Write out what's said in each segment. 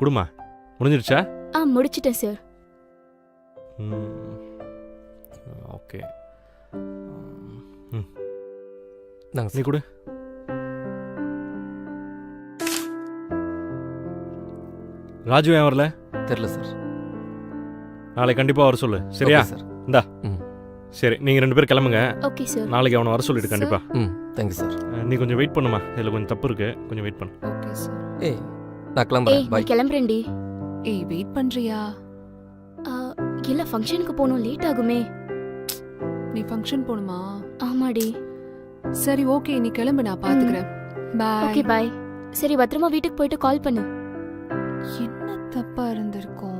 குடுமா முடிஞ்சிருச்சா? முடிச்சிட்டேன் சார். ஓகே, நாங்கள் நீ கொடு. ராஜு ஏன் வரல? தெரில சார். நாளைக்கு கண்டிப்பாக வர சொல்லு, சரியா? சார். இந்தா. சரி, நீங்கள் 2 பேரும் கிளம்புங்க. Okay sir. நாளைக்கு அவனை வர சொல்லிட்டு கண்டிப்பா. Thank you sir. நீ கொஞ்சம் வெயிட் பண்ணுமா, இதில் கொஞ்சம் தப்பு இருக்கு, கொஞ்சம் வெயிட் பண்ணு. Okay sir. ஏய், நான் கிளம்புறேன். பை. கிளம்புறேன்டி. ஏய், வெயிட் பண்றியா? இல்ல, ஃபங்க்ஷனுக்கு போகணும், லேட் ஆகுமே. நீ ஃபங்க்ஷன் போணுமா? ஆமாடி. சரி, ஓகே, நீ கிளம்பு, நான் பாத்துக்கிறேன். பாய். ஓகே, பாய். சரி, பத்திரமா வீட்டுக்கு போயிட்டு கால் பண்ணு. என்ன தப்பா இருந்திருக்கும்?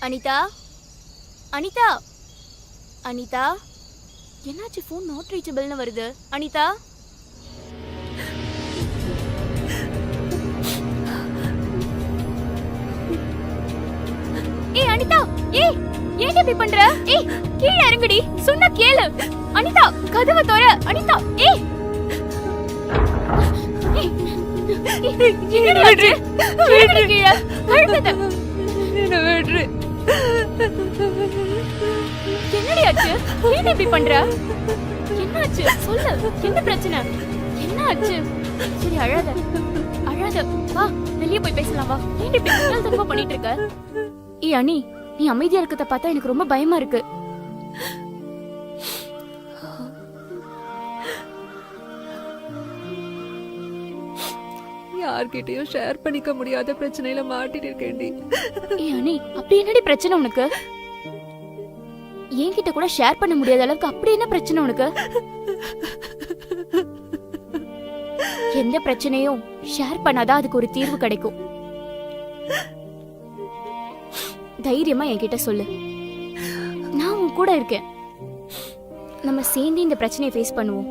அனிதா, அனிதா, அனிதா, என்னாச்சு? ஃபோன் நாட் ரீச்சபிள்னு வருது. அனிதா, ஏய் அனிதா, ஏய் ஏன் இப்படி பண்ற? ஏய் கீழ இறங்குடி, சொன்னா கேளு. அனிதா, கதவை தோற. அனிதா, ஏய் என்னடி ஆச்சு? விடுடி கீழ. அழுகாத. என்ன விடுடி. என்னடி ஆச்சு? ஏன் இப்படி பண்ற? என்னாச்சு? சொல்லு. என்ன பிரச்சனை? என்ன ஆச்சு? சரி, அழாத. அழாத. வா, வெளிய போய் பேசலாம் வா. ஏன் இப்படி முட்டாள்தனமா பண்ணிட்டு இருக்க? ஏய் அனி, நீ அமைதியா இருக்கத பார்த்தா எனக்கு ரொம்ப பயமா இருக்கு. யார்கிட்டயும் ஷேர் பண்ணிக்க முடியாத பிரச்சனையில மாட்டிட்டு இருக்கேன்டி. ஏய் அனி, அப்படி என்னடி பிரச்சனை உனக்கு? என்கிட்ட கூட ஷேர் பண்ண முடியாத அளவுக்கு அப்படி என்ன பிரச்சனை உனக்கு? எந்த பிரச்சனையும் ஷேர் பண்ணாதான் அதுக்கு ஒரு தீர்வு கிடைக்கும். தைரியமா என்கிட்ட சொல்லு, நான் உன் கூட இருக்கேன். நம்ம சேர்ந்து இந்த பிரச்சனையை ஃபேஸ் பண்ணுவோம்.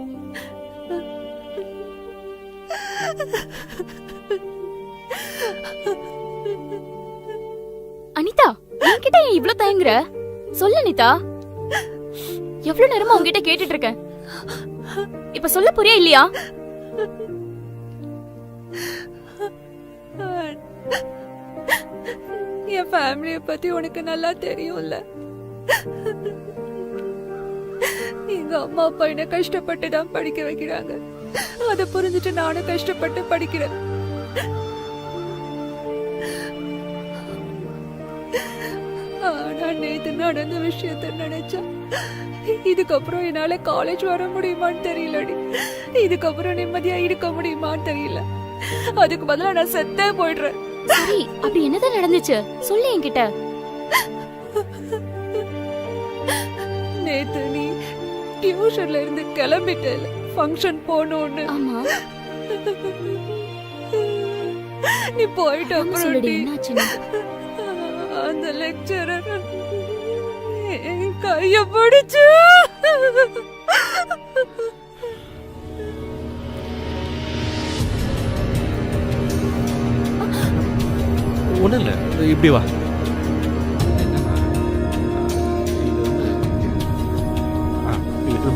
அனிதா, என்கிட்ட ஏன் இவ்ளோ தயங்குற? சொல்லு அனிதா. எவ்வளவு நேரமா உன்கிட்ட கேட்டுட்டு இருக்கேன். இப்ப சொல்ல புரியா இல்லையா? என் ஃபேமிலிய பத்தி உனக்கு நல்லா தெரியும்ல. எங்க அம்மா அப்பா என்ன கஷ்டப்பட்டு தான் படிக்க வைக்கிறாங்க. அத புரிஞ்சுட்டு நானும் கஷ்டப்பட்டு படிக்கிறேன். ஆனா நேத்து நடந்த விஷயத்த நினைச்சா இதுக்கப்புறம் என்னால காலேஜ் வர முடியுமான்னு தெரியலடி. இதுக்கப்புறம் நிம்மதியா இருக்க முடியுமான்னு தெரியல. அதுக்கு பதிலா நான் செத்தே போயிடுறேன். சரி, அப்படி என்னதான் நடந்துச்சு? சொல்லு என்கிட்ட. நேத்து நீ டியூஷன்ல இருந்து கிளம்பிட்டல, ஃபங்க்ஷன் போகணும்னு. ஆமா. நீ போயிட்டு அப்புறம் சொல்லுடி, என்னாச்சுன்னு. அந்த லெக்சரர் என் கைய பிடிச்சு ஒன்றும் இல்லை, இப்படி வா.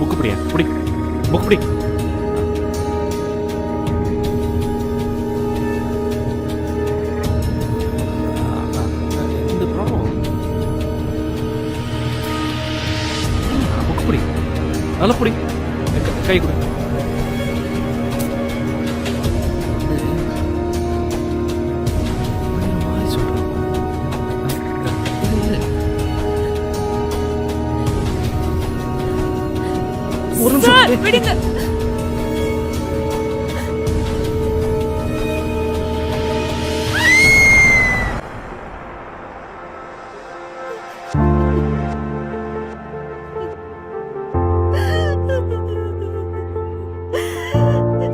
புக்கு பிடியா, பிடி புக் பிடி. இந்த ப்ராப்ளம் நல்லா பிடி. கை கொடு. ஒரு சார் நிமிஷம். விடுங்க.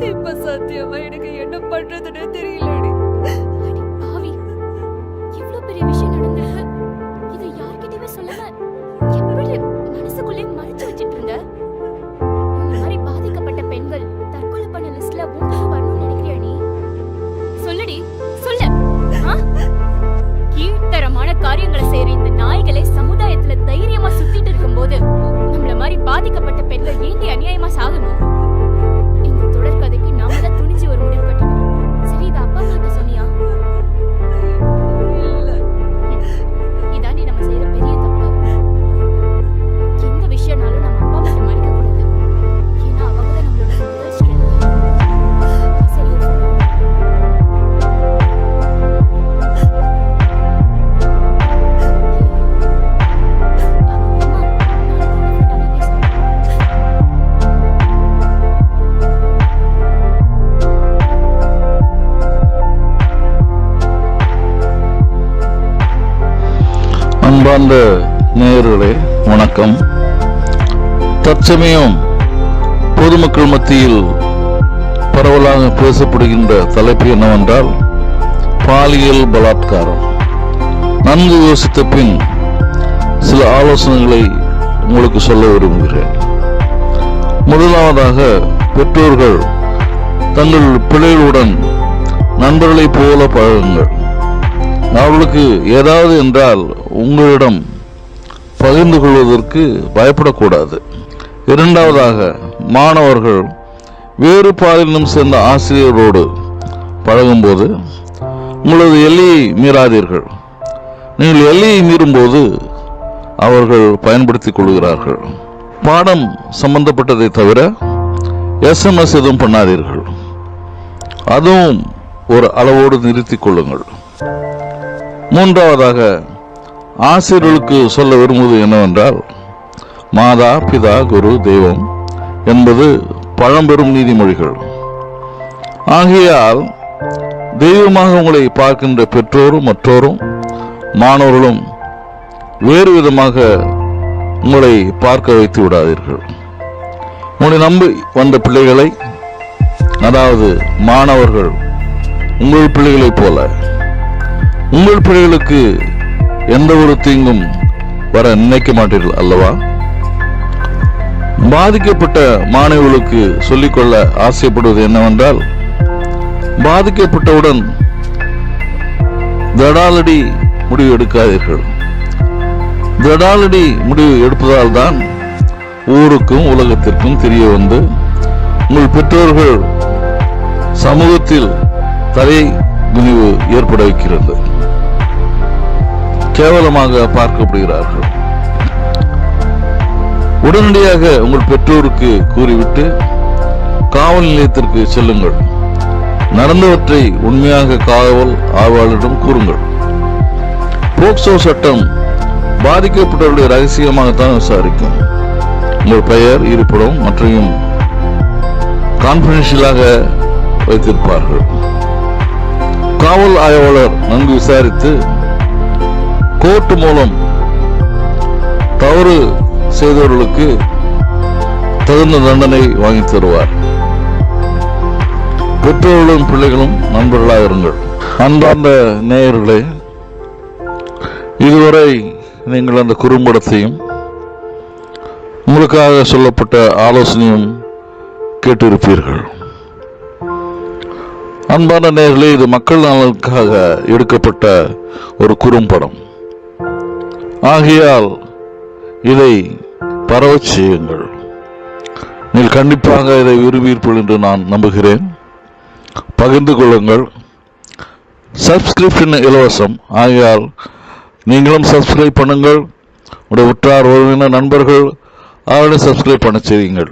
இப்ப சத்தியமா எனக்கு என்ன பண்றதுன்னு தெரியலடி. அடி பாவி, இவ்ளோ பெரிய விஷயம் நடந்திருக்கு. இதை யார்கிட்டயுமே சொல்லாம எப்படி மனசுக்குள்ளே மறைச்சு வச்சிட்டு இருந்த? இந்த மாதிரி பாதிக்கப்பட்ட பெண்கள் தற்கொலை பண்ண லிஸ்ட்ல உன்னும் வரணும்னு நினைக்கிறியா நீ? சொல்லுடி, சொல்லு. ஆ? கீழ்த்தரமான காரியங்களை செய்யற இந்த நாய்களை சமுதாயத்துல தைரியமா சுத்திட்டு இருக்கும்போது நம்மள மாதிரி பாதிக்கப்பட்ட பெண்கள் ஏண்டி அநியாயமா சாகணும்? இந்த தொடர்கதைக்கு நாம தான் துணிஞ்சு ஒரு முடிவு கட்டணும். சரி, இதை அப்பா அம்மா கிட்ட சொன்னியா? இல்ல. இதாண்டி நம்ம செய்யற பெரிய தப்பு. எந்த விஷயம்னாலும் நம்ம அப்பா அம்மா மறைக்க கூடாது. ஏன்னா அவங்க தான் நம்மளோட முதல் ஸ்ட்ரென்த். சரி, சொல்லு. அம்மா, நான் பேசுறேன். அன்பார்ந்த நேயர்களே வணக்கம். தற்சமயம் பொதுமக்கள் மத்தியில் பரவலாக பேசப்படுகின்ற தலைப்பு என்னவென்றால் பாலியல் பலாத்காரம். நன்கு யோசித்த பின் சில ஆலோசனைகளை உங்களுக்கு சொல்ல விரும்புகிறேன். முதலாவதாக, பெற்றோர்கள் தங்கள் பிள்ளைகளுடன் நண்பர்களைப் போல பழகுங்கள். அவர்களுக்கு ஏதாவது என்றால் உங்களிடம் பகிர்ந்து கொள்வதற்கு பயப்படக்கூடாது. இரண்டாவதாக, மாணவர்கள் வேறு பாலினம் சேர்ந்த ஆசிரியரோடு பழகும்போது உங்களது எல்லையை மீறாதீர்கள். நீங்கள் எல்லையை மீறும்போது அவர்கள் பயன்படுத்திக் கொள்கிறார்கள். பாடம் சம்பந்தப்பட்டதை தவிர SMS எதுவும் பண்ணாதீர்கள். அதுவும் ஒரு அளவோடு நிறுத்திக் கொள்ளுங்கள். மூன்றாவதாக, ஆசிரியர்களுக்கு சொல்ல விரும்புவது என்னவென்றால், மாதா பிதா குரு தெய்வம் என்பது பழம்பெரும் நீதிமொழிகள். ஆகையால் தெய்வமாக உங்களை பார்க்கின்ற பெற்றோரும் மற்றோரும் மாணவர்களும் வேறு விதமாக உங்களை பார்க்க வைத்து விடாதீர்கள். உங்களை நம்பி வந்த பிள்ளைகளை, அதாவது மாணவர்கள், உங்கள் பிள்ளைகளைப் போல உங்கள் பிள்ளைகளுக்கு எந்த ஒரு தீங்கும் வர நினைக்க மாட்டீர்கள் அல்லவா? பாதிக்கப்பட்ட மாணவர்களுக்கு சொல்லிக்கொள்ள ஆசைப்படுவது என்னவென்றால், பாதிக்கப்பட்டவுடன் தடாலடி முடிவு எடுக்காதீர்கள். தடாலடி முடிவு எடுப்பதால் தான் ஊருக்கும் உலகத்திற்கும் தெரிய வந்து உங்கள் பெற்றோர்கள் சமூகத்தில் தலை குனிவு ஏற்பட வைக்கிறது. கேவலமாக பார்க்கப்படுகிறார்கள். உடனடியாக உங்கள் பெற்றோருக்கு கூறிவிட்டு காவல் நிலையத்திற்கு செல்லுங்கள். நடந்தவற்றை உண்மையாக காவல் ஆய்வாளரிடம் கூறுங்கள். போக்சோ சட்டம் பாதிக்கப்பட்டவர்களை ரகசியமாகத்தான் விசாரிக்கும். உங்கள் பெயர், இருப்பிடம் மற்றும் கான்பிடென்ஷியலாக வைத்திருப்பார்கள். காவல் ஆய்வாளர் நன்கு விசாரித்து கோர்ட் மூலம் தவறு செய்தவர்களுக்கு தகுந்த தண்டனை வாங்கி தருவார். பெற்றோர்களும் பிள்ளைகளும் நண்பர்களாக இருங்கள். அன்பார்ந்த நேயர்களே, இதுவரை நீங்கள் அந்த குறும்படத்தையும் உங்களுக்காக சொல்லப்பட்ட ஆலோசனையும் கேட்டிருப்பீர்கள். அன்பான நேயர்களே, இது மக்கள் நலனுக்காக எடுக்கப்பட்ட ஒரு குறும்படம். ஆகையால் இதை பரவச் செய்யுங்கள். நீங்கள் கண்டிப்பாக இதை விரும்பீர்கள் என்று நான் நம்புகிறேன். பகிர்ந்து கொள்ளுங்கள். சப்ஸ்கிரிப்ஷன் இலவசம். ஆகையால் நீங்களும் சப்ஸ்கிரைப் பண்ணுங்கள். உடைய உற்றார் உறவினர் நண்பர்கள் அவரை சப்ஸ்கிரைப் பண்ண செய்யுங்கள்.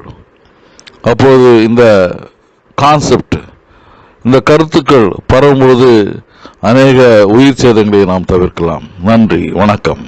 அப்போது இந்த கான்செப்ட், இந்த கருத்துக்கள் பரவும்போது அநேக உயிர் சேதங்களை நாம் தவிர்க்கலாம். நன்றி, வணக்கம்.